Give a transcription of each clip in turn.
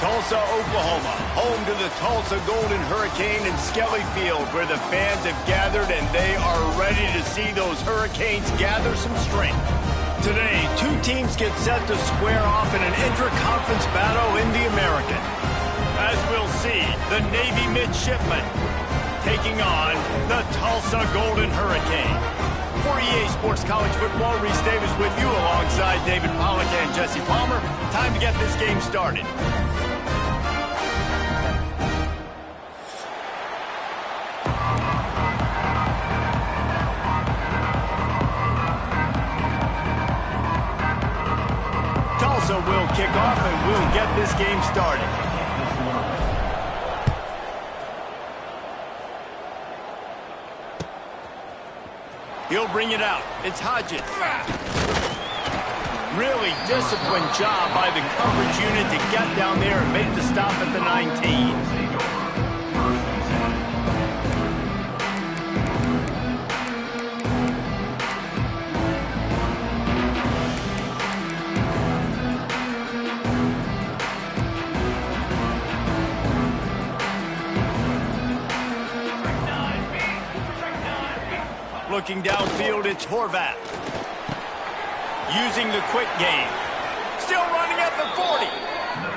Tulsa, Oklahoma, home to the Tulsa Golden Hurricane and Skelly Field, where the fans have gathered and they are ready to see those Hurricanes gather some strength. Today, two teams get set to square off in an intra-conference battle in the American. As we'll see, the Navy midshipmen taking on the Tulsa Golden Hurricane. For EA Sports College Football, Reese Davis with you alongside David Pollack and Jesse Palmer. Time to get this game started. Tulsa will kick off and we'll get this game started. He'll bring it out. It's Hodges. Really disciplined job by the coverage unit to get down there and make the stop at the 19. Looking downfield, it's Horvath. Using the quick game. Still running at the 40.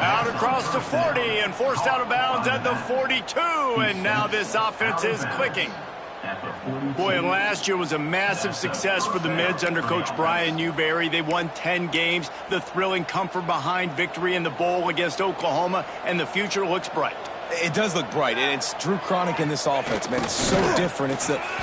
Out across the 40 and forced out of bounds at the 42. And now this offense is clicking. Boy, and last year was a massive success for the Mids under Coach Brian Newberry. They won 10 games. The thrilling comfort behind victory in the bowl against Oklahoma. And the future looks bright. It does look bright, and it's Drew Cronic in this offense, man. It's so different.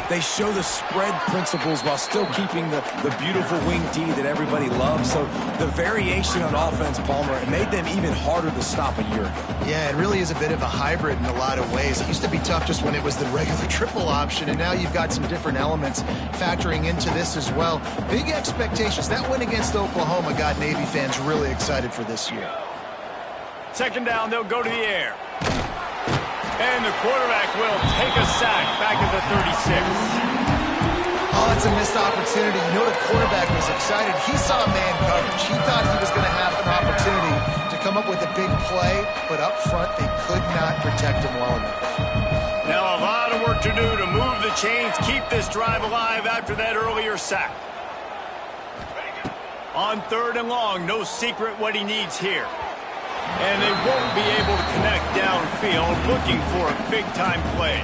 They show the spread principles while still keeping the beautiful wing D that everybody loves. So the variation on offense, Palmer, it made them even harder to stop a year ago. Yeah, it really is a bit of a hybrid in a lot of ways. It used to be tough just when it was the regular triple option, and now you've got some different elements factoring into this as well. Big expectations. That win against Oklahoma got Navy fans really excited for this year. Second down, they'll go to the air. And the quarterback will take a sack back at the 36. Oh, it's a missed opportunity. You know the quarterback was excited. He saw man coverage. He thought he was going to have an opportunity to come up with a big play, but up front they could not protect him well enough. Now a lot of work to do to move the chains, keep this drive alive after that earlier sack. On third and long, no secret what he needs here. And they won't be able to connect downfield, looking for a big-time play.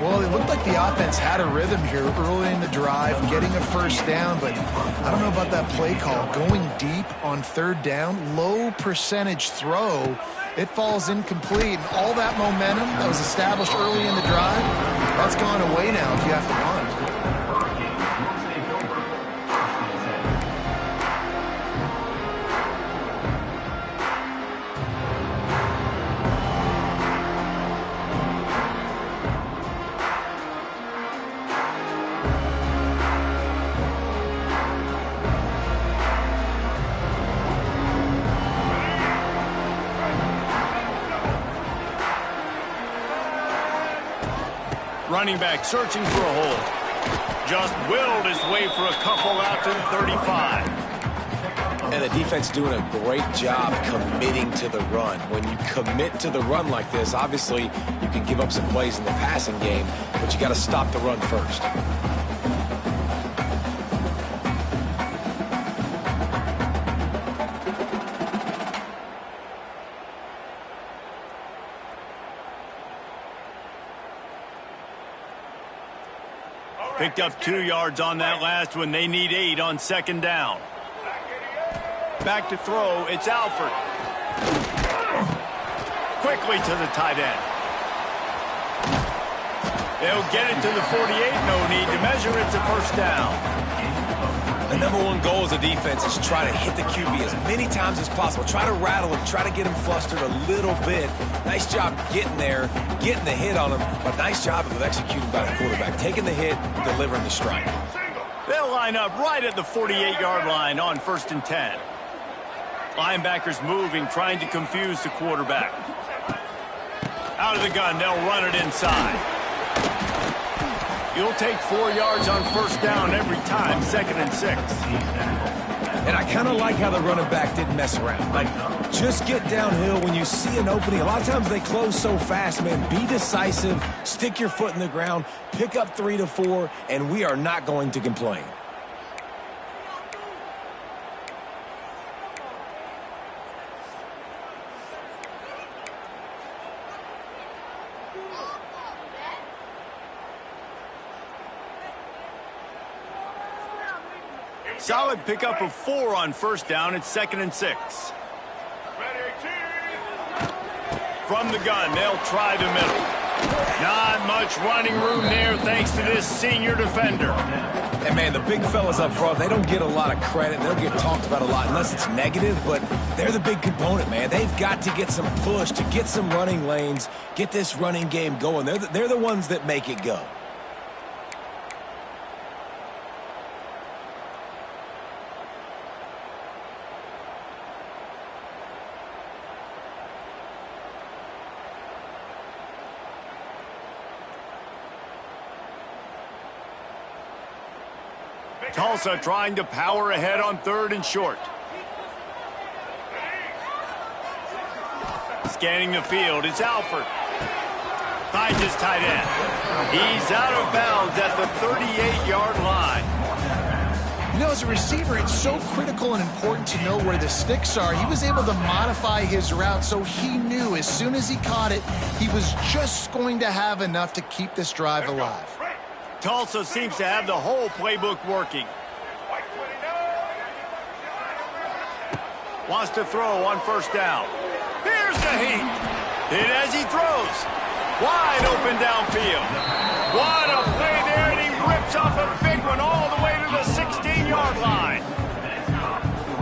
Well, it looked like the offense had a rhythm here early in the drive, getting a first down, but I don't know about that play call. Going deep on third down, low percentage throw, it falls incomplete. And all that momentum that was established early in the drive, that's gone away now if you have to run. Running back searching for a hole. Just willed his way for a couple out to the 35. And the defense doing a great job committing to the run. When you commit to the run like this, obviously you can give up some plays in the passing game, but you got to stop the run first. Picked up 2 yards on that last one. They need 8 on second down. Back to throw. It's Alford. Quickly to the tight end. They'll get it to the 48. No need to measure. It's a first down. The #1 goal as a defense is try to hit the QB as many times as possible. Try to rattle him. Try to get him flustered a little bit. Nice job getting there, getting the hit on him, but nice job of executing by the quarterback. Taking the hit, delivering the strike. They'll line up right at the 48-yard line on 1st and 10. Linebackers moving, trying to confuse the quarterback. Out of the gun, they'll run it inside. You'll take 4 yards on first down every time, 2nd and 6. And I kind of like how the running back didn't mess around. Like, just get downhill when you see an opening. A lot of times they close so fast, man. Be decisive, stick your foot in the ground, pick up 3 to 4, and we are not going to complain. Solid pickup of 4 on first down. It's 2nd and 6. From the gun, they'll try the middle. Not much running room there thanks to this senior defender. And, man, the big fellas up front, they don't get a lot of credit. They'll get talked about a lot unless it's negative, but they're the big component, man. They've got to get some push, to get some running lanes, get this running game going. They're the ones that make it go. Tulsa trying to power ahead on 3rd and short. Scanning the field, it's Alford. Finds his tight end. He's out of bounds at the 38-yard line. You know, as a receiver, it's so critical and important to know where the sticks are. He was able to modify his route so he knew as soon as he caught it, he was just going to have enough to keep this drive alive. Tulsa seems to have the whole playbook working. Wants to throw on first down. Here's the heat. Hit as he throws. Wide open downfield. What a play there, and he rips off a big one all the way to the 16-yard line.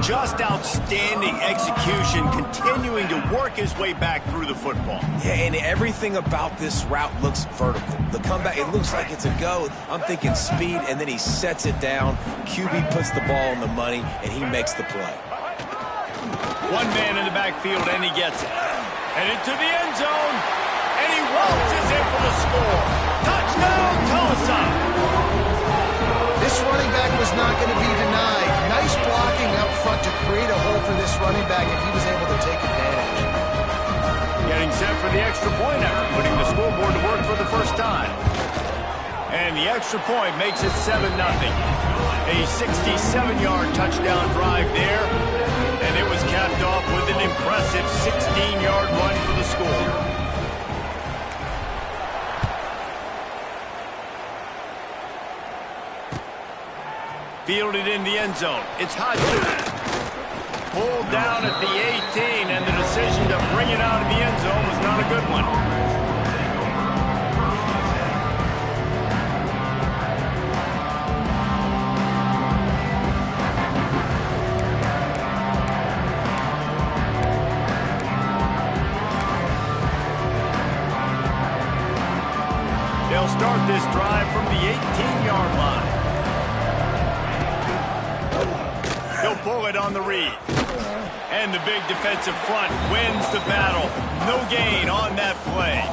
Just outstanding execution, continuing to work his way back through the football. Yeah, and everything about this route looks vertical. The comeback, it looks like it's a go. I'm thinking speed, and then he sets it down. QB puts the ball on the money, and he makes the play. One man in the backfield, and he gets it. And into the end zone, and he waltzes in for the score. Touchdown, Tulsa! This running back was not going to be denied. Nice blocking up front to create a hole for this running back, and he was able to take advantage. Getting set for the extra point effort, putting the scoreboard to work for the first time. And the extra point makes it 7-0. A 67-yard touchdown drive there, and it was capped off with an impressive 16-yard run for the score. Fielded in the end zone. It's Hodges. Pulled down at the 18, and the decision to bring it out of the end zone was not a good one. They'll start this drive from the 18-yard line. He'll pull it on the read. And the big defensive front wins the battle. No gain on that play.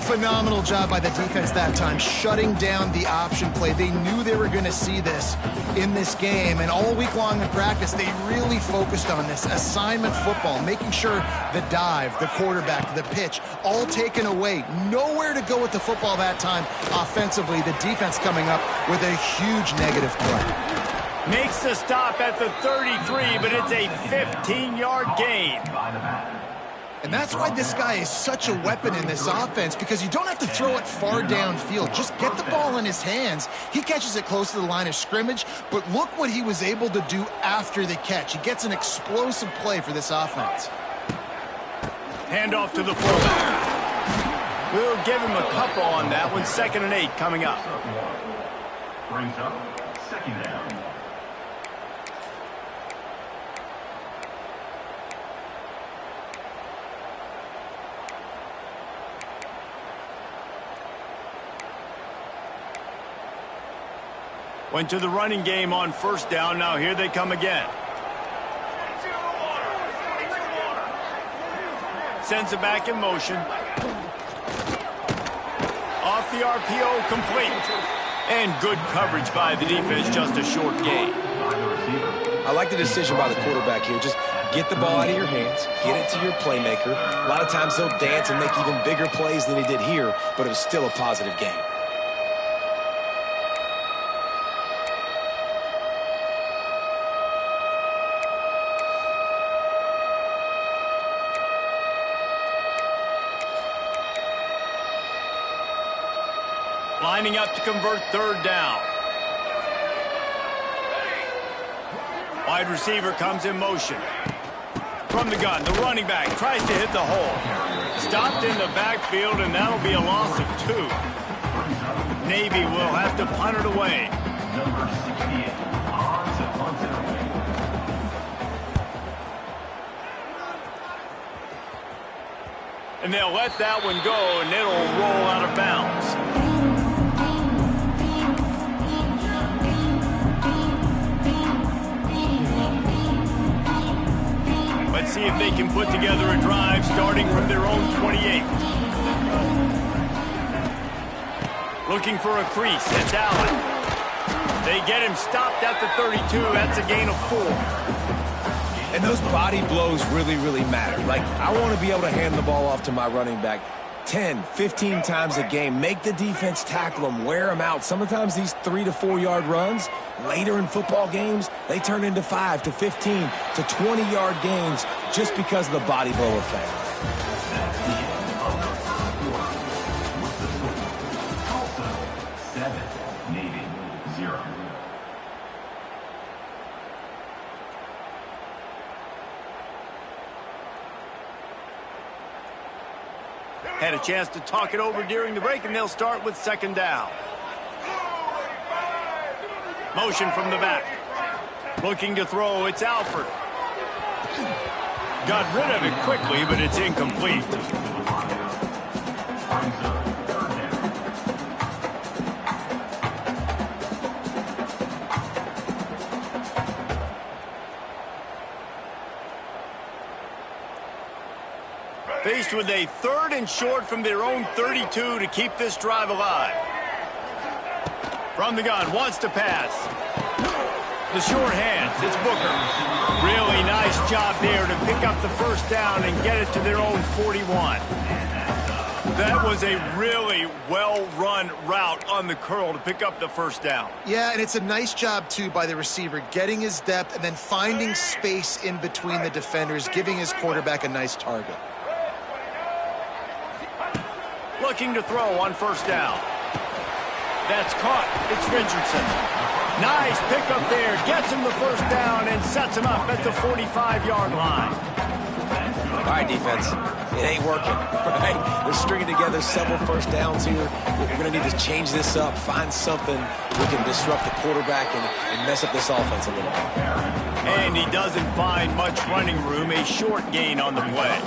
Phenomenal job by the defense that time, shutting down the option play. They knew they were going to see this in this game, and all week long in practice, they really focused on this assignment football, making sure the dive, the quarterback, the pitch, all taken away. Nowhere to go with the football that time offensively. The defense coming up with a huge negative play. Makes the stop at the 33, but it's a 15-yard gain. And that's why this guy is such a weapon in this offense, because you don't have to throw it far downfield. Just get the ball in his hands. He catches it close to the line of scrimmage, but look what he was able to do after the catch. He gets an explosive play for this offense. Handoff to the fullback. We'll give him a couple on that one. 2nd and 8 coming up. Brings up 2nd down. Went to the running game on first down. Now here they come again. Sends it back in motion. Off the RPO, complete. And good coverage by the defense, just a short gain. I like the decision by the quarterback here. Just get the ball out of your hands, get it to your playmaker. A lot of times he'll dance and make even bigger plays than he did here, but it was still a positive game. Lining up to convert third down. Wide receiver comes in motion. From the gun, the running back tries to hit the hole. Stopped in the backfield, and that'll be a loss of 2. Navy will have to punt it away. Number 68 on to punt it away. And they'll let that one go, and it'll roll out of bounds. Let's see if they can put together a drive starting from their own 28. Looking for a crease. It's Allen. They get him stopped at the 32. That's a gain of 4. And those body blows really, really matter. Like, I want to be able to hand the ball off to my running back 10, 15 times a game. Make the defense tackle them, wear them out. Sometimes these 3 to 4 yard runs, later in football games, they turn into 5 to 15 to 20 yard gains just because of the body blow effect. Tulsa 7, Navy 0. Had a chance to talk it over during the break, and they'll start with second down. Motion from the back. Looking to throw, it's Alford. Got rid of it quickly, but it's incomplete. Faced with a 3rd and short from their own 32 to keep this drive alive. From the gun, wants to pass. The short hands, it's Booker. Really nice job there to pick up the first down and get it to their own 41. That was a really well-run route on the curl to pick up the first down. Yeah, and it's a nice job, too, by the receiver, getting his depth and then finding space in between the defenders, giving his quarterback a nice target. Looking to throw on first down. That's caught. It's Richardson. Nice pickup there. Gets him the first down and sets him up at the 45-yard line. All right, defense. It ain't working, right? They're stringing together several first downs here. We're going to need to change this up, find something we can disrupt the quarterback and mess up this offense a little bit. And he doesn't find much running room. A short gain on the play.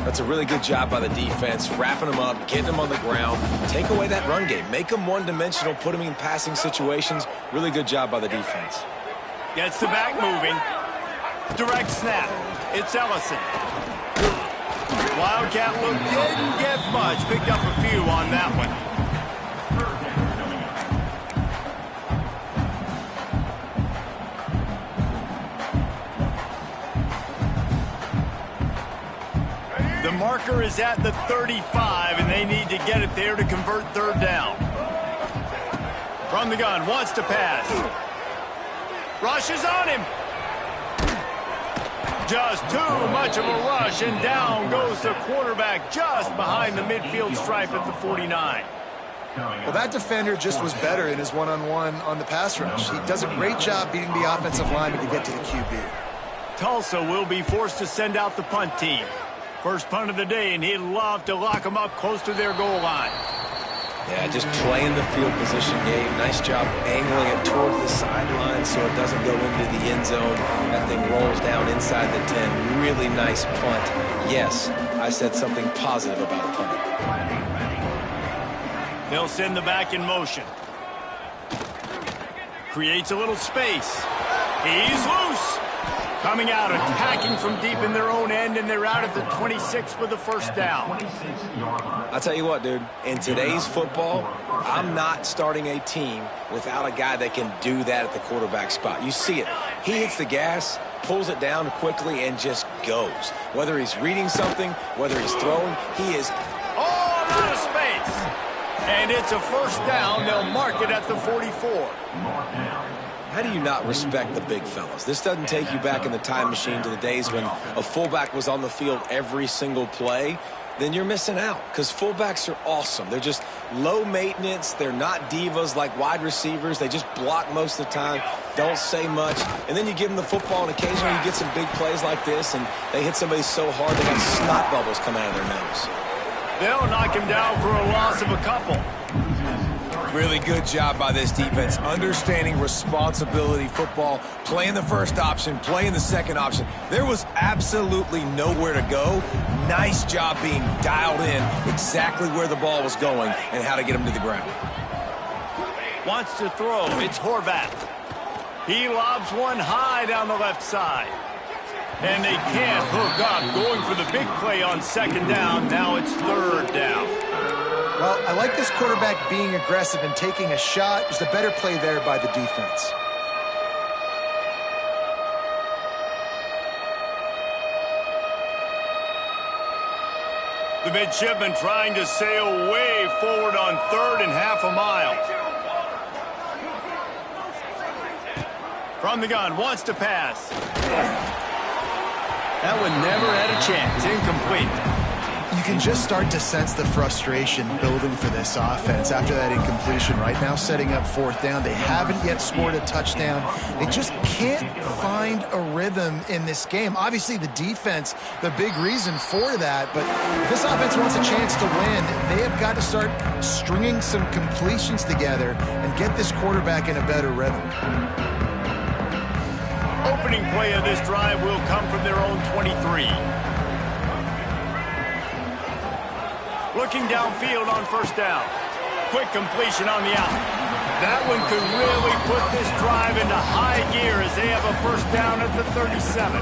That's a really good job by the defense, wrapping them up, getting them on the ground. Take away that run game. Make them one-dimensional, put them in passing situations. Really good job by the defense. Gets the back moving. Direct snap. It's Ellison. Wildcat look didn't get much. Picked up a few on that one. The marker is at the 35, and they need to get it there to convert third down. From the gun, wants to pass. Rushes on him. Just too much of a rush, and down goes the quarterback just behind the midfield stripe at the 49. Well, that defender just was better in his one-on-one on the pass rush. He does a great job beating the offensive lineman to get to the QB. Tulsa will be forced to send out the punt team. First punt of the day, and he'd love to lock them up close to their goal line. Yeah, just playing the field position game. Nice job angling it towards the sideline so it doesn't go into the end zone. That thing rolls down inside the 10. Really nice punt. Yes, I said something positive about punting. They'll send the back in motion. Creates a little space. He's loose. Coming out, attacking from deep in their own end, and they're out at the 26 with the first down. I'll tell you what, dude, in today's football, I'm not starting a team without a guy that can do that at the quarterback spot. You see it. He hits the gas, pulls it down quickly, and just goes. Whether he's reading something, whether he's throwing, he is all out of space. And it's a first down. They'll mark it at the 44. How do you not respect the big fellas? This doesn't take you back in the time machine to the days when a fullback was on the field every single play. Then you're missing out, because fullbacks are awesome. They're just low maintenance. They're not divas like wide receivers. They just block most of the time, don't say much. And then you give them the football, and occasionally you get some big plays like this, and they hit somebody so hard they got snot bubbles coming out of their nose. They'll knock him down for a loss of a couple. Really good job by this defense, understanding responsibility football, playing the first option, playing the second option. There was absolutely nowhere to go. Nice job being dialed in exactly where the ball was going and how to get him to the ground. Wants to throw. It's Horvath. He lobs one high down the left side. And they can't hook up. Going for the big play on second down. Now it's third down. Well, I like this quarterback being aggressive and taking a shot. There's a better play there by the defense. The midshipman trying to sail way forward on third and half a mile. From the gun, wants to pass. That one never had a chance. Incomplete. You can just start to sense the frustration building for this offense after that incompletion. Right now, setting up fourth down. They haven't yet scored a touchdown. They just can't find a rhythm in this game. Obviously, the defense, the big reason for that. But if this offense wants a chance to win, they have got to start stringing some completions together and get this quarterback in a better rhythm. Opening play of this drive will come from their own 23. Looking downfield on first down. Quick completion on the out. That one could really put this drive into high gear as they have a first down at the 37.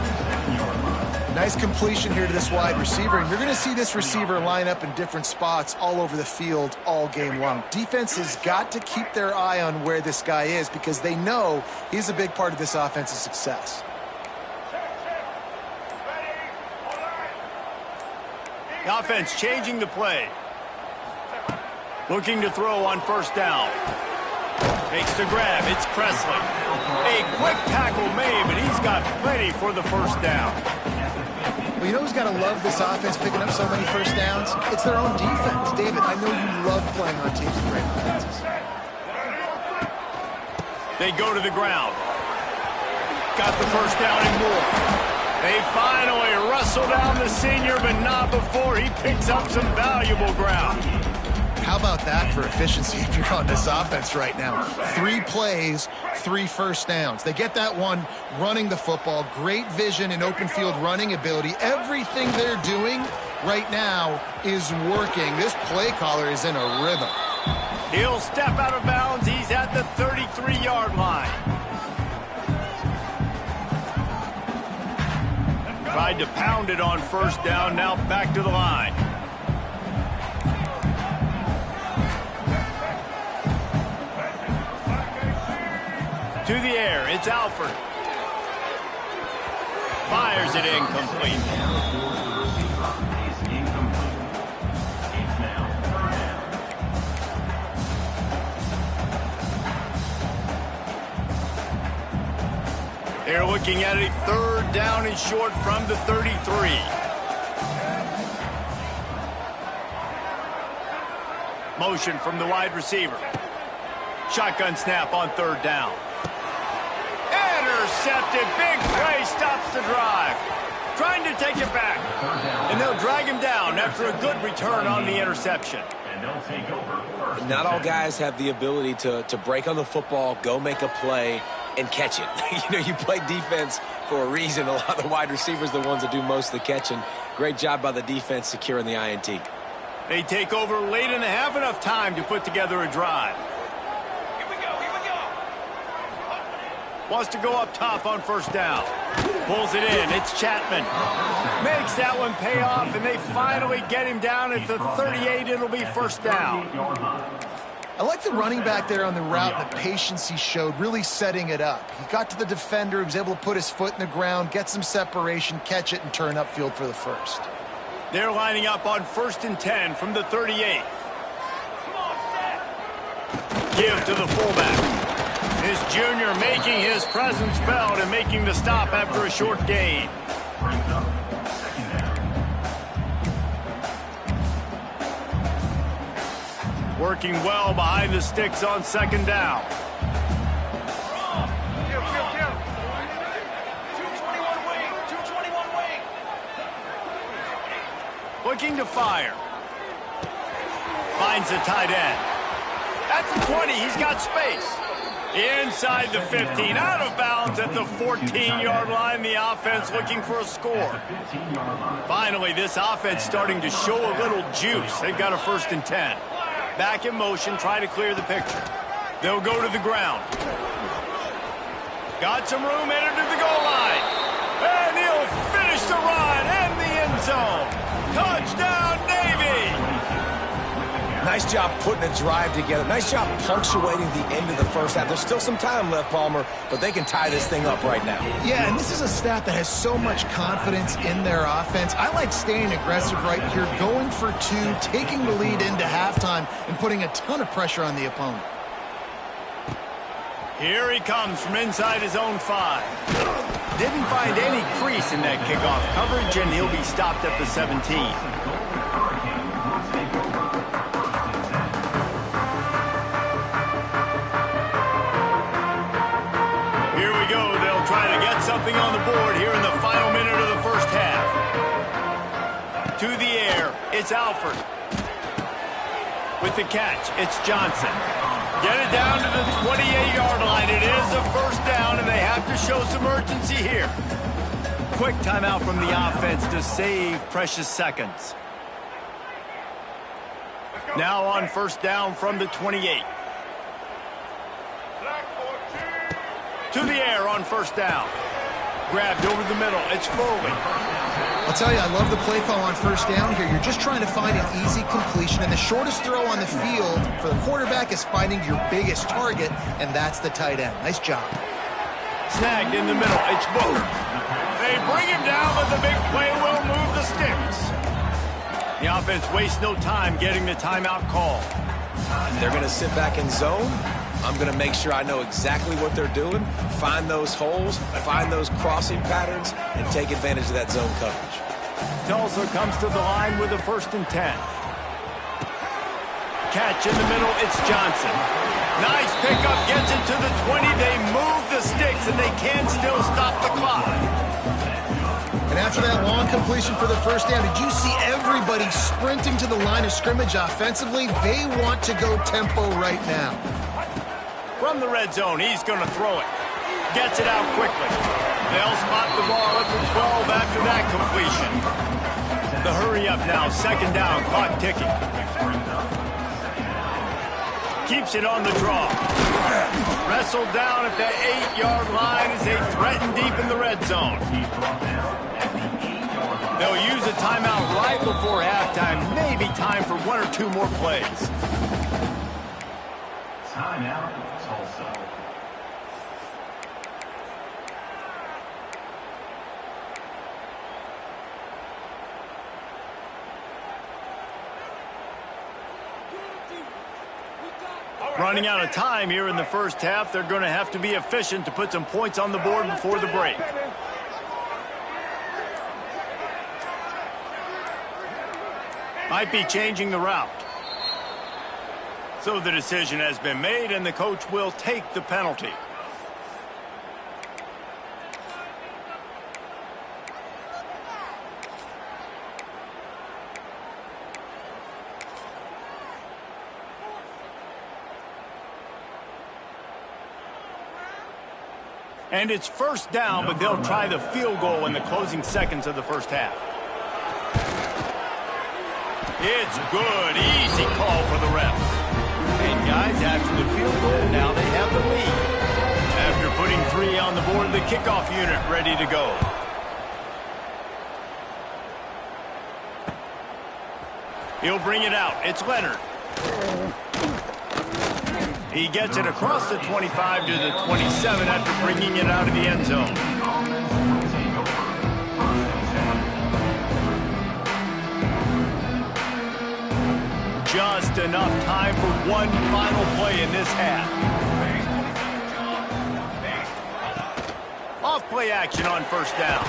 Nice completion here to this wide receiver, and you're going to see this receiver line up in different spots all over the field all game long. Defense has got to keep their eye on where this guy is because they know he's a big part of this offense's success. The offense changing the play. Looking to throw on first down. Makes the grab. It's Presley. A quick tackle made, but he's got plenty for the first down. Well, you know who's got to love this offense picking up so many first downs? It's their own defense. David, I know you love playing on teams with great defenses. They go to the ground. Got the first down and more. They finally wrestle down the senior, but not before he picks up some valuable ground. How about that for efficiency if you're on this offense right now? 3 plays, 3 first downs. They get that one running the football. Great vision and open field running ability. Everything they're doing right now is working. This play caller is in a rhythm. He'll step out of bounds. He's at the 33-yard line. Tried to pound it on first down, now back to the line. To the air, it's Alford. Fires it incomplete. They're looking at a third down and short from the 33. Motion from the wide receiver. Shotgun snap on third down. Intercepted. Big play stops the drive. Trying to take it back. And they'll drag him down after a good return on the interception. Not all guys have the ability to break on the football, go make a play, and catch it. You play defense for a reason. A lot of the wide receivers are the ones that do most of the catching. Great job by the defense securing the INT. They take over late in the half, enough time to put together a drive. Wants to go up top on first down. Pulls it in. It's Chapman. Makes that one pay off, and they finally get him down at the 38. It'll be first down. I like the running back there on the route and the patience he showed, really setting it up. He got to the defender, he was able to put his foot in the ground, get some separation, catch it, and turn upfield for the first. They're lining up on 1st and 10 from the 38. Give to the fullback. His junior making his presence felt and making the stop after a short gain. Working well behind the sticks on 2nd down. Looking to fire. Finds the tight end. At the 20, he's got space. Inside the 15, out of bounds at the 14-yard line. The offense looking for a score. Finally, this offense starting to show a little juice. They've got a 1st and 10. Back in motion, try to clear the picture. They'll go to the ground. Got some room, entered to the goal line. And he'll finish the run and the end zone. Touchdown, Navy! Nice job putting a drive together. Nice job punctuating the end of the first half. There's still some time left, Palmer, but they can tie this thing up right now. Yeah, and this is a staff that has so much confidence in their offense. I like staying aggressive right here, going for 2, taking the lead into halftime, and putting a ton of pressure on the opponent. Here he comes from inside his own 5. Didn't find any crease in that kickoff coverage, and he'll be stopped at the 17. Something on the board here in the final minute of the first half. To the air, it's Alford. With the catch, it's Johnson. Get it down to the 28-yard line. It is a first down, and they have to show some urgency here. Quick timeout from the offense to save precious seconds. Now on 1st down from the 28. To the air on 1st down. Grabbed over the middle. It's Foley. I'll tell you, I love the play call on 1st down here. You're just trying to find an easy completion, and the shortest throw on the field for the quarterback is finding your biggest target, and that's the tight end. Nice job. Snagged in the middle. It's Booker. They bring him down, but the big play will move the sticks. The offense wastes no time getting the timeout call. They're going to sit back in zone. I'm going to make sure I know exactly what they're doing, find those holes, find those crossing patterns, and take advantage of that zone coverage. Tulsa comes to the line with a 1st and 10. Catch in the middle, it's Johnson. Nice pickup, gets it to the 20. They move the sticks, and they can still stop the clock. And after that long completion for the 1st down, did you see everybody sprinting to the line of scrimmage offensively? They want to go tempo right now. From the red zone, he's going to throw it. Gets it out quickly. They'll spot the ball at the 12 after that completion. The hurry up now, 2nd down, clock ticking. Keeps it on the draw. Wrestled down at the 8-yard line as they threaten deep in the red zone. They'll use a timeout right before halftime. Maybe time for 1 or 2 more plays. Timeout, Tulsa. Running out of time here in the first half. They're going to have to be efficient to put some points on the board before the break. Might be changing the route. So the decision has been made, and the coach will take the penalty. And it's first down, but they'll try the field goal in the closing seconds of the first half. It's good. Easy call for the ref. And guys, after the field goal, now they have the lead. After putting putting 3 on the board. The kickoff unit ready to go. He'll bring it out. It's Leonard. He gets it across the 25 to the 27 after bringing it out of the end zone. Just enough time for one final play in this half. Off-play action on first down.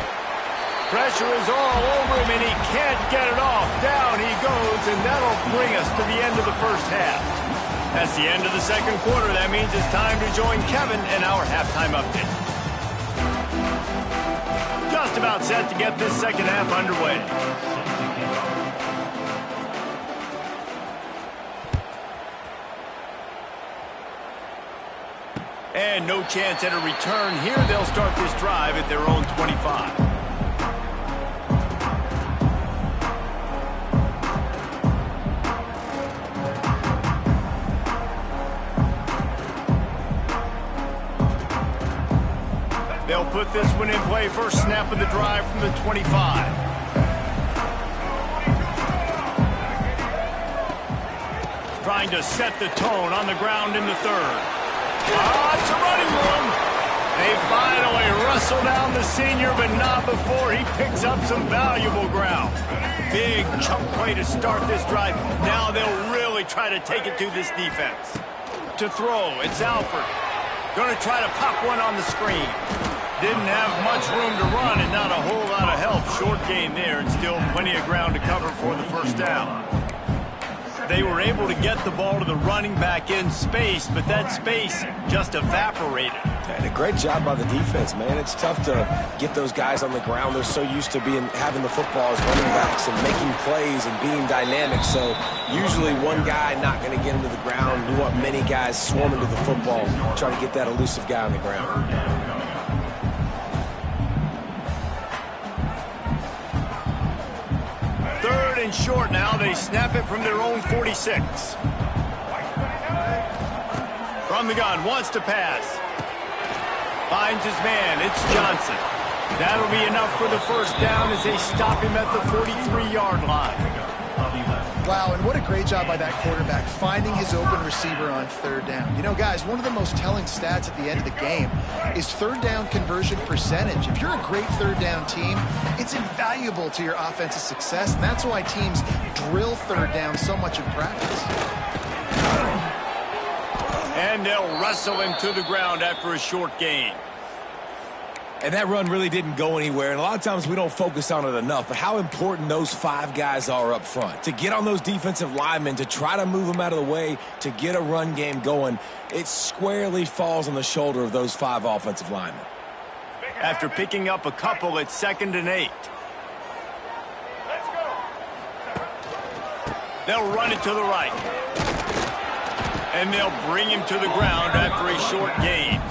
Pressure is all over him, and he can't get it off. Down he goes, and that'll bring us to the end of the first half. That's the end of the second quarter. That means it's time to join Kevin in our halftime update. Just about set to get this second half underway. And no chance at a return here. They'll start this drive at their own 25. They'll put this one in play. First snap of the drive from the 25. Trying to set the tone on the ground in the third. It's a running room. They finally wrestle down the senior, but not before he picks up some valuable ground. Big chunk play to start this drive. Now they'll really try to take it to this defense. To throw, it's Alford. Going to try to pop one on the screen. Didn't have much room to run and not a whole lot of help. Short gain there and still plenty of ground to cover for the first down. They were able to get the ball to the running back in space, but that space just evaporated. And a great job by the defense, man. It's tough to get those guys on the ground. They're so used to having the football as running backs and making plays and being dynamic. So usually one guy not going to get him to the ground. You want many guys swarming to the football, trying to get that elusive guy on the ground. Third and short now. They snap it from their own 46. From the gun, wants to pass. Finds his man. It's Johnson. That'll be enough for the first down as they stop him at the 43-yard line. Wow, and what a great job by that quarterback finding his open receiver on third down. You know, guys, one of the most telling stats at the end of the game is third down conversion percentage. If you're a great third down team, it's invaluable to your offensive success, and that's why teams drill third down so much in practice. And they'll wrestle him to the ground after a short gain. And that run really didn't go anywhere, and a lot of times we don't focus on it enough, but how important those 5 guys are up front. To get on those defensive linemen, to try to move them out of the way, to get a run game going, it squarely falls on the shoulder of those 5 offensive linemen. After picking up a couple, it's 2nd and 8. They'll run it to the right. And they'll bring him to the ground after a short gain.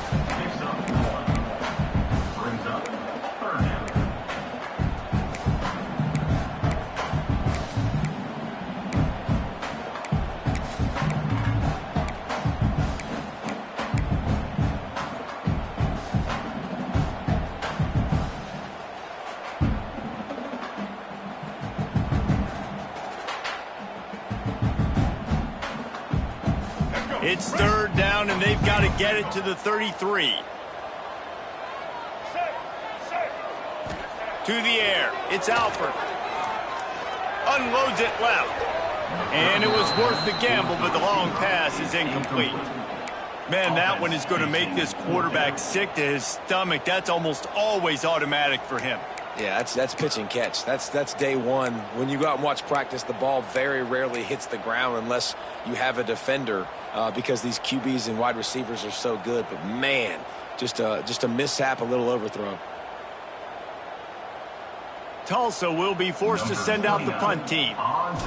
It's third down, and they've got to get it to the 33. To the air. It's Alford. Unloads it left. And it was worth the gamble, but the long pass is incomplete. Man, that one is going to make this quarterback sick to his stomach. That's almost always automatic for him. Yeah, that's pitch and catch. That's day one. When you go out and watch practice, the ball very rarely hits the ground unless you have a defender because these QBs and wide receivers are so good. But, man, just a mishap, a little overthrow. Tulsa will be forced to send out the punt team.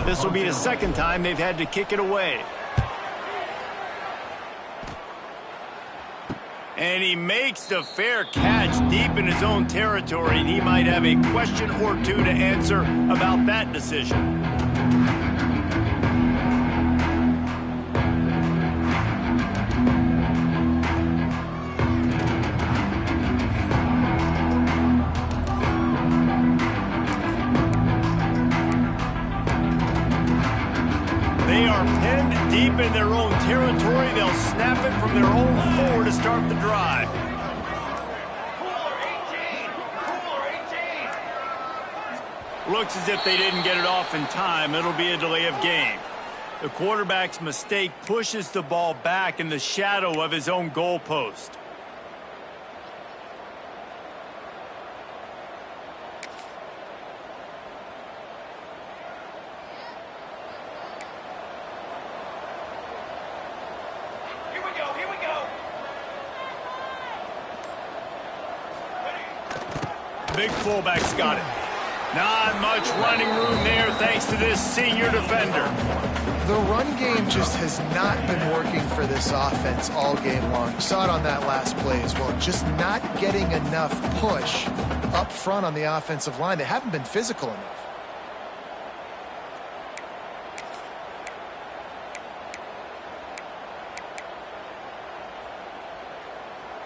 This will be the second time they've had to kick it away. And he makes the fair catch deep in his own territory, and he might have a question or two to answer about that decision. deep in their own territory. They'll snap it from their own 4 to start the drive. Looks as if they didn't get it off in time. It'll be a delay of game. The quarterback's mistake pushes the ball back in the shadow of his own goalpost. Here we go. Big fullback's got it. Not much running room there thanks to this senior defender. The run game just has not been working for this offense all game long. You saw it on that last play as well. Just not getting enough push up front on the offensive line. They haven't been physical enough.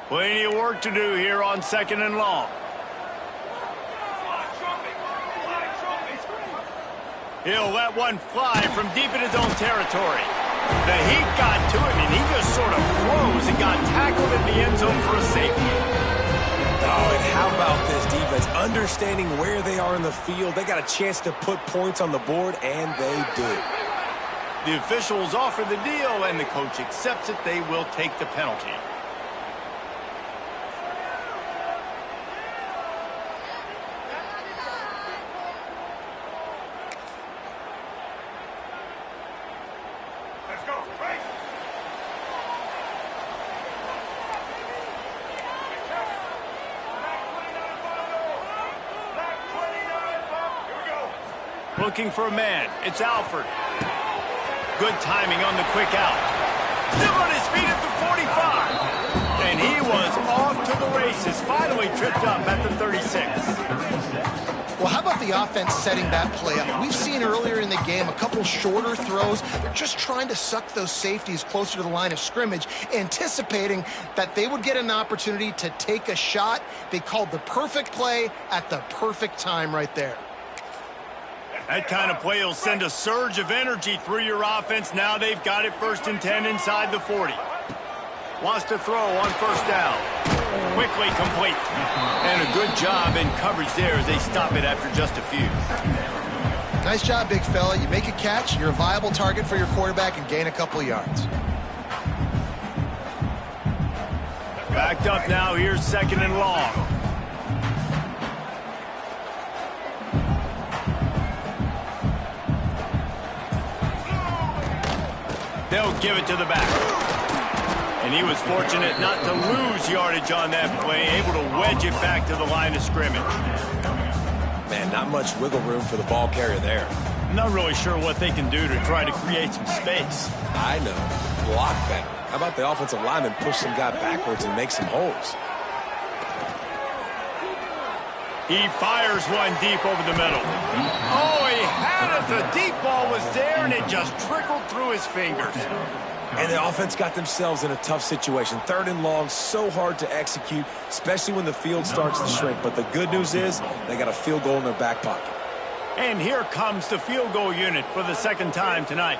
Plenty of work to do here on 2nd and long. He'll let one fly from deep in his own territory. The heat got to him, and he just sort of froze and got tackled in the end zone for a safety. Oh, and how about this defense? Understanding where they are in the field. They got a chance to put points on the board, and they did. The officials offer the deal, and the coach accepts it. They will take the penalty. Looking for a man. It's Alford. Good timing on the quick out. Still on his feet at the 45. And he was off to the races. Finally tripped up at the 36. Well, how about the offense setting that play up? We've seen earlier in the game a couple shorter throws. They're just trying to suck those safeties closer to the line of scrimmage, anticipating that they would get an opportunity to take a shot. They called the perfect play at the perfect time right there. That kind of play will send a surge of energy through your offense. Now they've got it 1st and 10 inside the 40. Wants to throw on 1st down. Quickly complete. And a good job in coverage there as they stop it after just a few. Nice job, big fella. You make a catch, you're a viable target for your quarterback and gain a couple of yards. Backed up now. Here's 2nd and long. They'll give it to the back. And he was fortunate not to lose yardage on that play, able to wedge it back to the line of scrimmage. Man, not much wiggle room for the ball carrier there. I'm not really sure what they can do to try to create some space. I know. Block better. How about the offensive lineman push some guy backwards and make some holes? He fires one deep over the middle. Oh, he had it. The deep ball was there, and it just trickled through his fingers. And the offense got themselves in a tough situation. 3rd and long, so hard to execute, especially when the field starts to shrink. But the good news is they got a field goal in their back pocket. And here comes the field goal unit for the 2nd time tonight.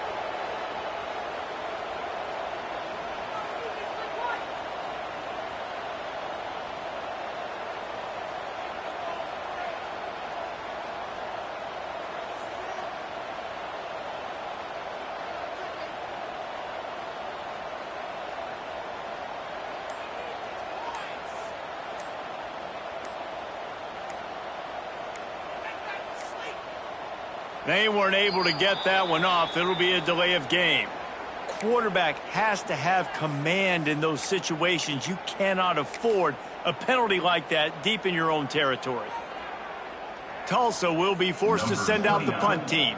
They weren't able to get that one off. It'll be a delay of game. Quarterback has to have command in those situations. You cannot afford a penalty like that deep in your own territory. Tulsa will be forced to send out the punt team.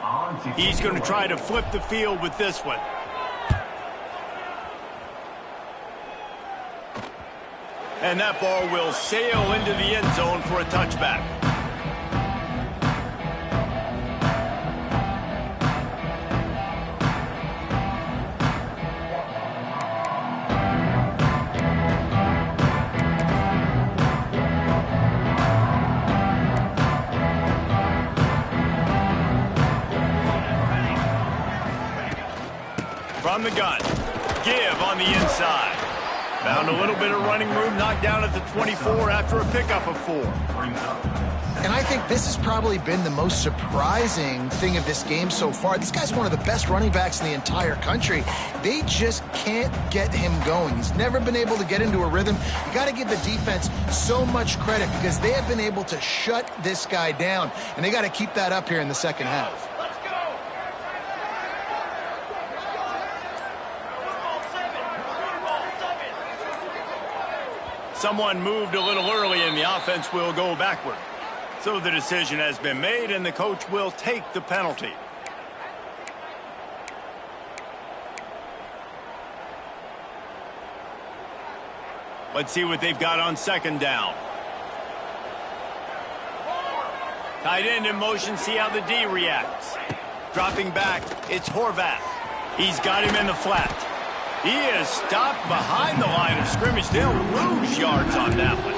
He's going to try to flip the field with this one. And that ball will sail into the end zone for a touchback. From From the gun. Give on the inside. Found a little bit of running room, knocked down at the 24 after a pickup of 4. And I think this has probably been the most surprising thing of this game so far. This guy's one of the best running backs in the entire country. They just can't get him going. He's never been able to get into a rhythm. You got to give the defense so much credit because they have been able to shut this guy down, and they got to keep that up here in the second half. Someone moved a little early, and the offense will go backward. So the decision has been made, and the coach will take the penalty. Let's see what they've got on second down. Tight end in motion, see how the D reacts. Dropping back, it's Horvath. He's got him in the flat. He is stopped behind the line of scrimmage. They'll lose yards on that one.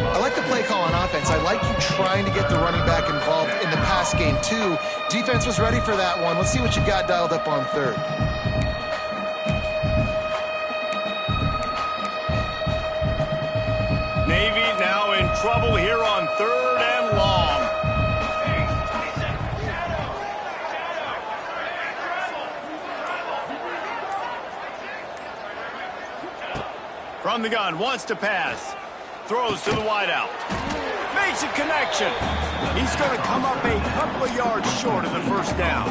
I like the play call on offense. I like you trying to get the running back involved in the pass game, too. Defense was ready for that one. Let's see what you got dialed up on third. Navy now in trouble here on third and long. From the gun, wants to pass. Throws to the wideout. Makes a connection. He's going to come up a couple of yards short of the first down.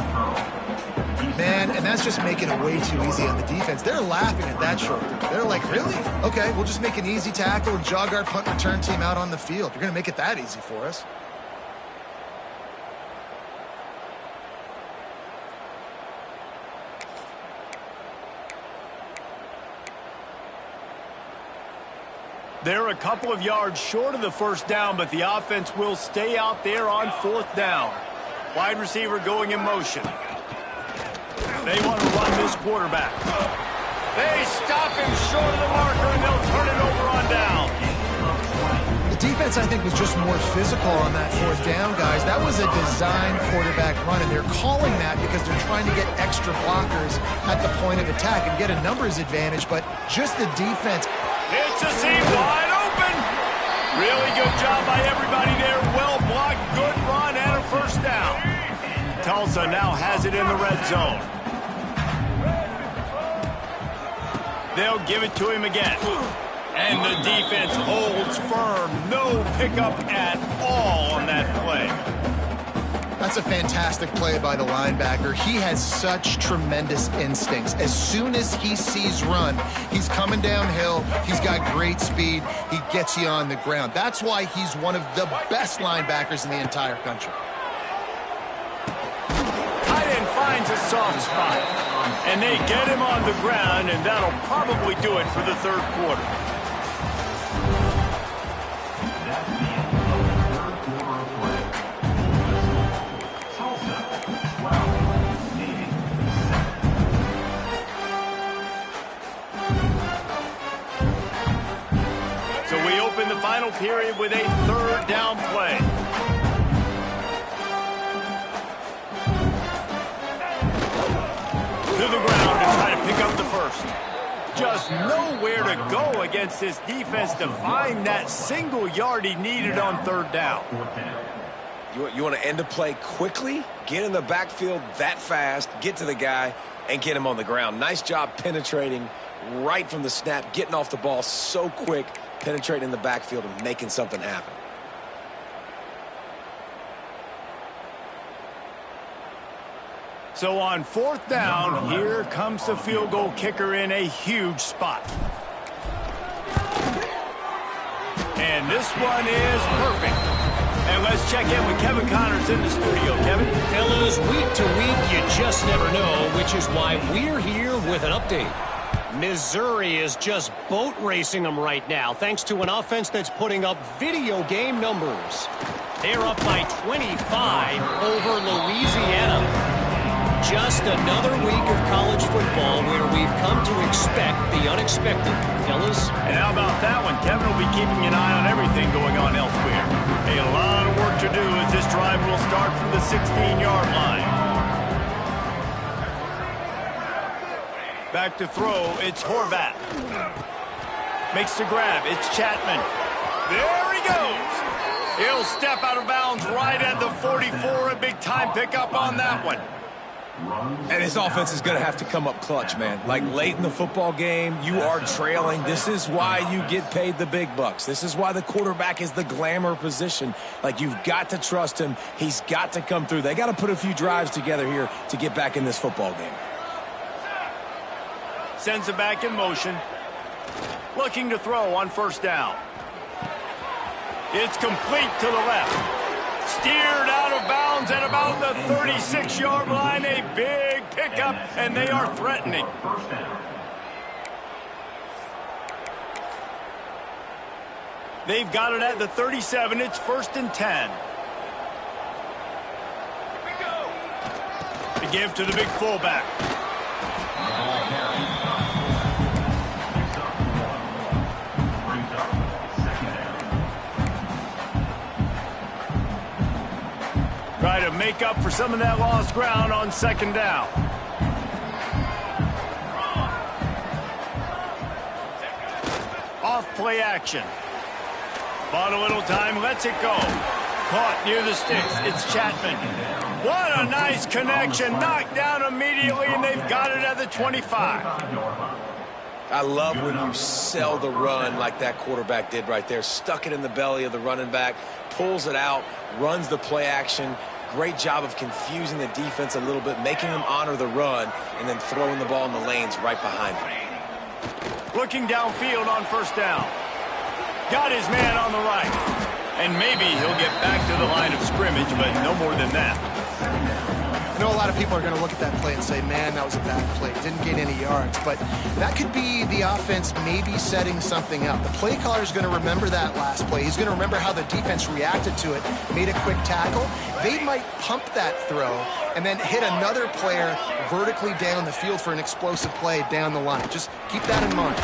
Man, and that's just making it way too easy on the defense. They're laughing at that short. They're like, really? Okay, we'll just make an easy tackle and jog our punt return team out on the field. You're going to make it that easy for us. They're a couple of yards short of the first down, but the offense will stay out there on fourth down. Wide receiver going in motion. They want to run this quarterback. They stop him short of the marker, and they'll turn it over on down. The defense, I think, was just more physical on that fourth down, guys. That was a design quarterback run, and they're calling that because they're trying to get extra blockers at the point of attack and get a numbers advantage, but just the defense. It's a seam wide open. Really good job by everybody there. Well blocked, good run, and a first down. Tulsa now has it in the red zone. They'll give it to him again. And the defense holds firm. No pickup at all on that play. That's a fantastic play by the linebacker. He has such tremendous instincts. As soon as he sees run, he's coming downhill. He's got great speed. He gets you on the ground. That's why he's one of the best linebackers in the entire country. Tight end finds a soft spot. And they get him on the ground, and that'll probably do it for the third quarter. That's the end of the third quarter of play. Tulsa 12, Navy 7. So we open the final period with a third down play. To the ground to try to pick up the first. Just nowhere to go against this defense to find that single yard he needed on third down. You want to end a play quickly, get in the backfield that fast, get to the guy, and get him on the ground. Nice job penetrating right from the snap, getting off the ball so quick, penetrating in the backfield and making something happen. So on fourth down, here comes the field goal kicker in a huge spot. And this one is perfect. And let's check in with Kevin Connors in the studio. Kevin? Fellas, week to week, you just never know, which is why we're here with an update. Missouri is just boat racing them right now, thanks to an offense that's putting up video game numbers. They're up by 25 over Louisiana. Just another week of college football where we've come to expect the unexpected, fellas. And how about that one? Kevin will be keeping an eye on everything going on elsewhere. A lot of work to do as this drive will start from the 16-yard line. Back to throw, it's Horvath. Makes the grab, it's Chapman. There he goes. He'll step out of bounds right at the 44. A big time pickup on that one. And his offense is going to have to come up clutch, man. Like late in the football game, you are trailing. This is why you get paid the big bucks. This is why the quarterback is the glamour position. Like, you've got to trust him. He's got to come through. They got to put a few drives together here to get back in this football game. Sends it back in motion. Looking to throw on first down. It's complete to the left. Steered out of bounds at about the 36-yard line. A big pickup, and they are threatening. They've got it at the 37. It's 1st and 10. To give to the big fullback. Try to make up for some of that lost ground on second down. Off play action. Bought a little time, lets it go. Caught near the sticks, it's Chapman. What a nice connection, knocked down immediately, and they've got it at the 25. I love when you sell the run like that quarterback did right there. Stuck it in the belly of the running back, pulls it out, runs the play action. Great job of confusing the defense a little bit, making them honor the run, and then throwing the ball in the lanes right behind them. Looking downfield on first down. Got his man on the right. And maybe he'll get back to the line of scrimmage, but no more than that. I know a lot of people are going to look at that play and say, man, that was a bad play. Didn't gain any yards. But that could be the offense maybe setting something up. The play caller is going to remember that last play. He's going to remember how the defense reacted to it, made a quick tackle. They might pump that throw and then hit another player vertically down the field for an explosive play down the line. Just keep that in mind.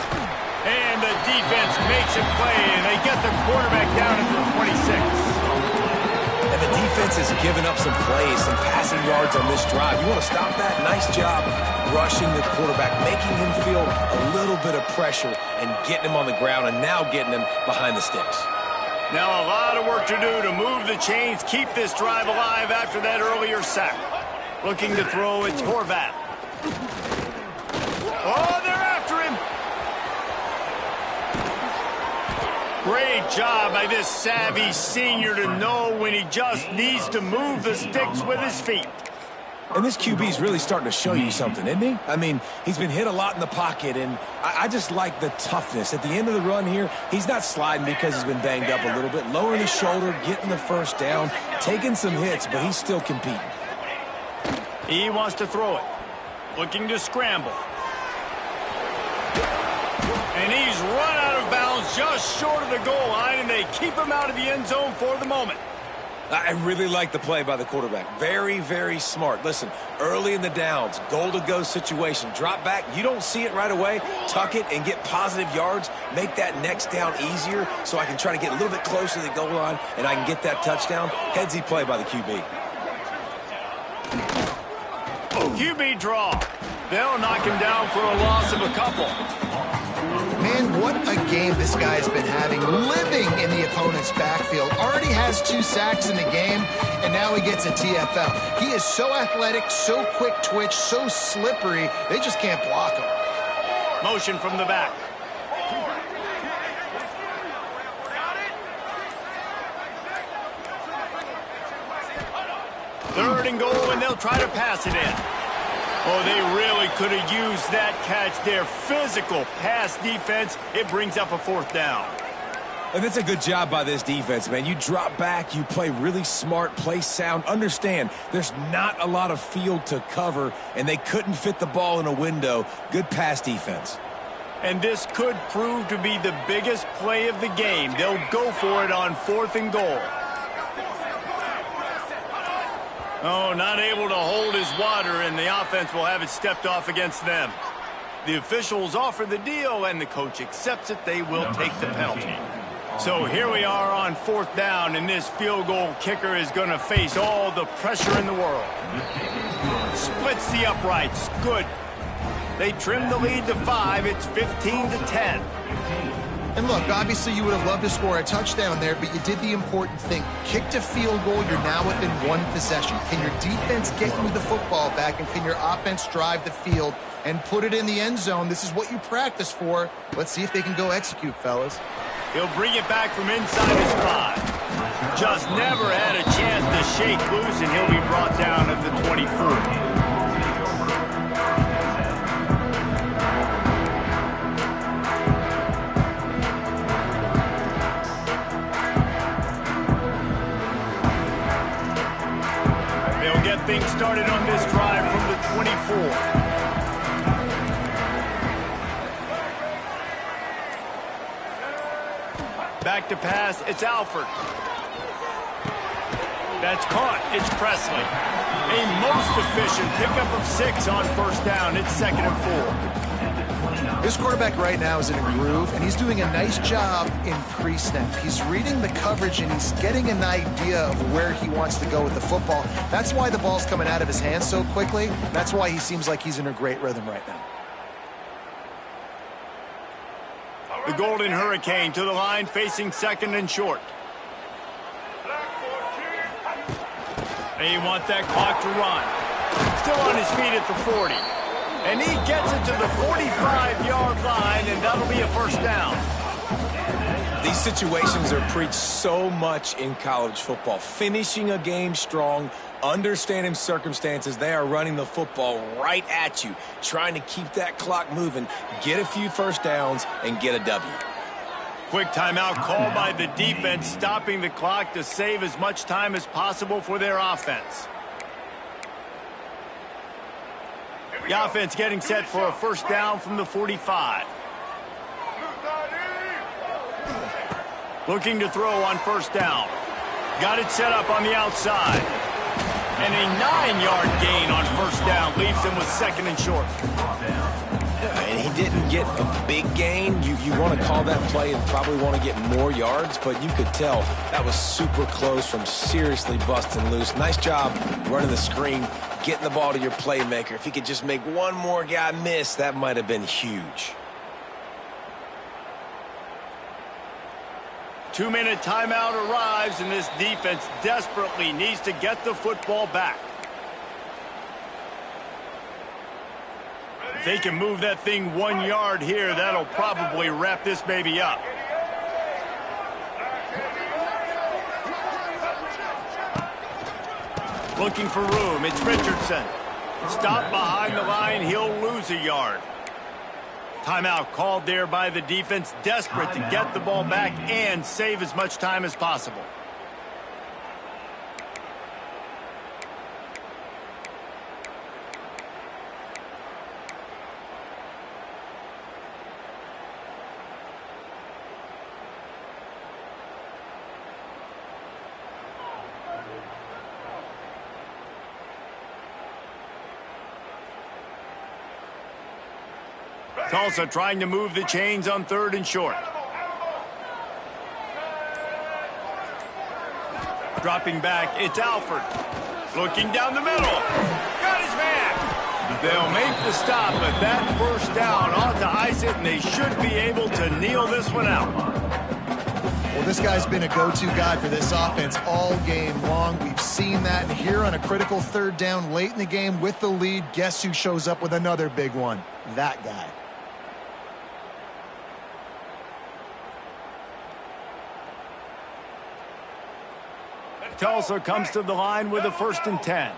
And the defense makes a play, and they get the quarterback down at the 26. And the defense has given up some plays, some passing yards on this drive. You want to stop that? Nice job rushing the quarterback, making him feel a little bit of pressure and getting him on the ground, and now getting him behind the sticks. Now a lot of work to do to move the chains, keep this drive alive after that earlier sack. Looking to throw, it's Horvath. Oh, they're after him. Great job by this savvy senior to know when he just needs to move the sticks with his feet. And this QB's really starting to show you something, isn't he? I mean, he's been hit a lot in the pocket, and I just like the toughness. At the end of the run here, he's not sliding because he's been banged up a little bit. Lowering his shoulder, getting the first down, taking some hits, but he's still competing. He wants to throw it. Looking to scramble. And he's run out of bounds just short of the goal line, and they keep him out of the end zone for the moment. I really like the play by the quarterback. Very, very smart. Listen, early in the downs, goal-to-go situation, drop back. You don't see it right away. Tuck it and get positive yards. Make that next down easier so I can try to get a little bit closer to the goal line and I can get that touchdown. Headsy play by the QB. QB draw. They'll knock him down for a loss of a couple. Man, what a game this guy's been having, living in the opponent's backfield. Already has 2 sacks in the game, and now he gets a TFL. He is so athletic, so quick twitch, so slippery, they just can't block him. Motion from the back. Third and goal, and they'll try to pass it in. Oh, they really could have used that catch there. Physical pass defense. It brings up a 4th down. And that's a good job by this defense, man. You drop back, you play really smart, play sound. Understand, there's not a lot of field to cover, and they couldn't fit the ball in a window. Good pass defense. And this could prove to be the biggest play of the game. They'll go for it on 4th and goal. Oh, not able to hold his water, and the offense will have it stepped off against them. The officials offer the deal, and the coach accepts it. They will take the penalty. So here we are on 4th down, and this field goal kicker is going to face all the pressure in the world. Splits the uprights. Good. They trimmed the lead to 5. It's 15-10. And look, obviously you would have loved to score a touchdown there, but you did the important thing. Kicked a field goal, you're now within one possession. Can your defense get you the football back, and can your offense drive the field and put it in the end zone? This is what you practice for. Let's see if they can go execute, fellas. He'll bring it back from inside his 5. Just never had a chance to shake loose, and he'll be brought down at the 24. Things started on this drive from the 24. Back to pass, it's Alford. That's caught, it's Presley. A most efficient pickup of 6 on first down. It's 2nd and 4. This quarterback right now is in a groove, and he's doing a nice job in pre-snap. He's reading the coverage, and he's getting an idea of where he wants to go with the football. That's why the ball's coming out of his hands so quickly. That's why he seems like he's in a great rhythm right now. The Golden Hurricane to the line, facing 2nd and short. They want that clock to run. Still on his feet at the 40. And he gets it to the 45-yard line, and that'll be a first down. These situations are preached so much in college football. Finishing a game strong, understanding circumstances. They are running the football right at you, trying to keep that clock moving, get a few first downs, and get a W. Quick timeout called by the defense, stopping the clock to save as much time as possible for their offense. The offense getting set for a first down from the 45. Looking to throw on first down. Got it set up on the outside. And a 9-yard gain on first down leaves him with 2nd and short. And he didn't get a big gain. You want to call that play and probably want to get more yards, but you could tell that was super close from seriously busting loose. Nice job running the screen, getting the ball to your playmaker. If he could just make one more guy miss, that might have been huge. 2-minute timeout arrives, and this defense desperately needs to get the football back. If they can move that thing 1 yard here, that'll probably wrap this baby up. Looking for room, it's Richardson. Stop behind the line, he'll lose a yard. Timeout called there by the defense, desperate to get the ball back and save as much time as possible. Tulsa trying to move the chains on 3rd and short. Dropping back, it's Alford. Looking down the middle. Got his man. They'll make the stop, but that first down ought to ice it, and they should be able to kneel this one out. Well, this guy's been a go-to guy for this offense all game long. We've seen that. And here on a critical 3rd down late in the game with the lead, guess who shows up with another big one? That guy. Tulsa comes to the line with a 1st and 10.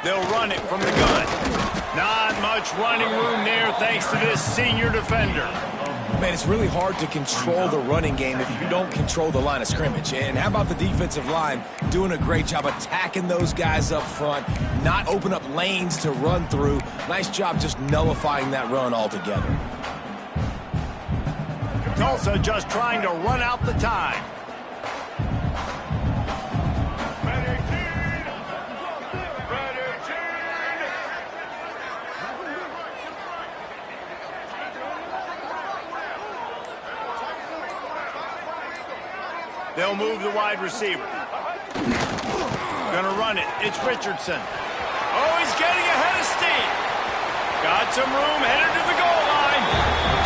They'll run it from the gun. Not much running room there thanks to this senior defender. Man, it's really hard to control the running game if you don't control the line of scrimmage. And how about the defensive line doing a great job attacking those guys up front, not open up lanes to run through. Nice job just nullifying that run altogether. Tulsa just trying to run out the time. They'll move the wide receiver. Gonna run it. It's Richardson. Oh, he's getting ahead of steam. Got some room, headed to the goal line.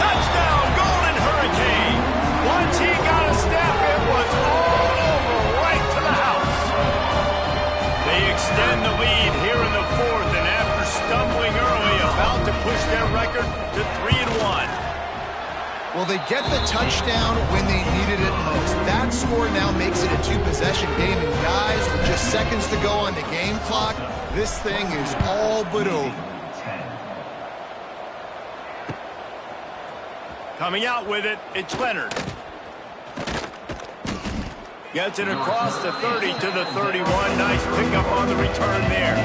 Touchdown, Golden Hurricane. Once he got a step, it was all over, right to the house. They extend the lead here in the fourth, and after stumbling early, about to push their record to 3-1. Well, they get the touchdown when they needed it most. That score now makes it a two-possession game, and guys, with just seconds to go on the game clock, this thing is all but over. Coming out with it, it's Leonard. Gets it across the 30 to the 31. Nice pickup on the return there.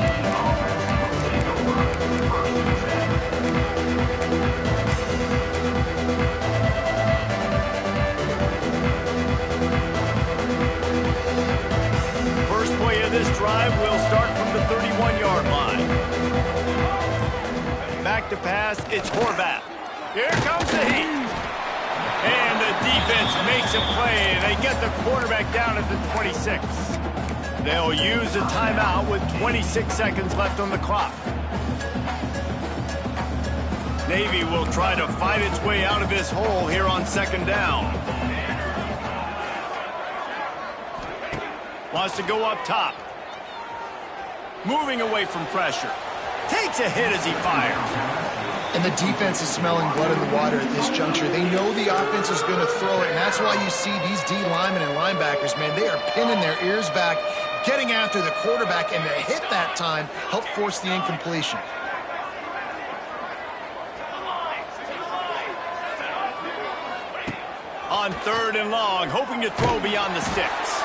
First play of this drive will start from the 31-yard line. Back to pass, it's Horvath. Here comes the heat. And the defense makes a play. They get the quarterback down at the 26. They'll use a timeout with 26 seconds left on the clock. Navy will try to fight its way out of this hole here on second down. Wants to go up top. Moving away from pressure. Takes a hit as he fires. And the defense is smelling blood in the water at this juncture. They know the offense is going to throw it, and that's why you see these D linemen and linebackers, man, they are pinning their ears back, getting after the quarterback, and the hit that time helped force the incompletion. On third and long, hoping to throw beyond the sticks.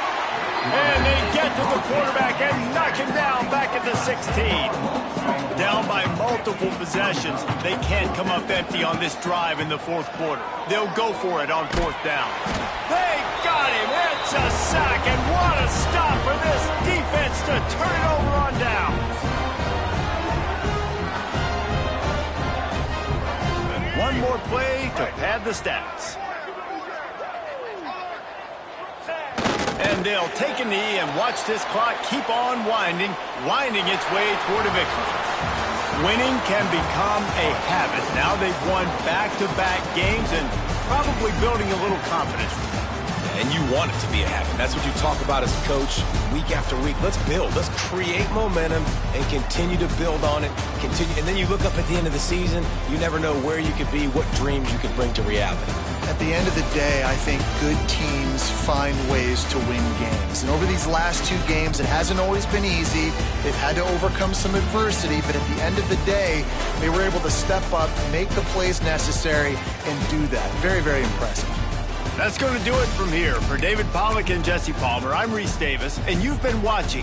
And they get to the quarterback and knock him down back at the 16. Down by multiple possessions, they can't come up empty on this drive in the fourth quarter. They'll go for it on fourth down. They got him. It's a sack, and what a stop for this defense to turn it over on down. One more play to pad the stats. And they'll take a knee and watch this clock keep on winding its way toward a victory. Winning can become a habit. Now they've won back-to-back games and probably building a little confidence. And you want it to be a habit. That's what you talk about as a coach week after week. Let's build. Let's create momentum and continue to build on it. And then you look up at the end of the season, you never know where you could be, what dreams you could bring to reality. At the end of the day, I think good teams find ways to win games. And over these last two games, it hasn't always been easy. They've had to overcome some adversity, but at the end of the day, they were able to step up, make the plays necessary, and do that. Very, very impressive. That's going to do it from here. For David Pollack and Jesse Palmer, I'm Reese Davis, and you've been watching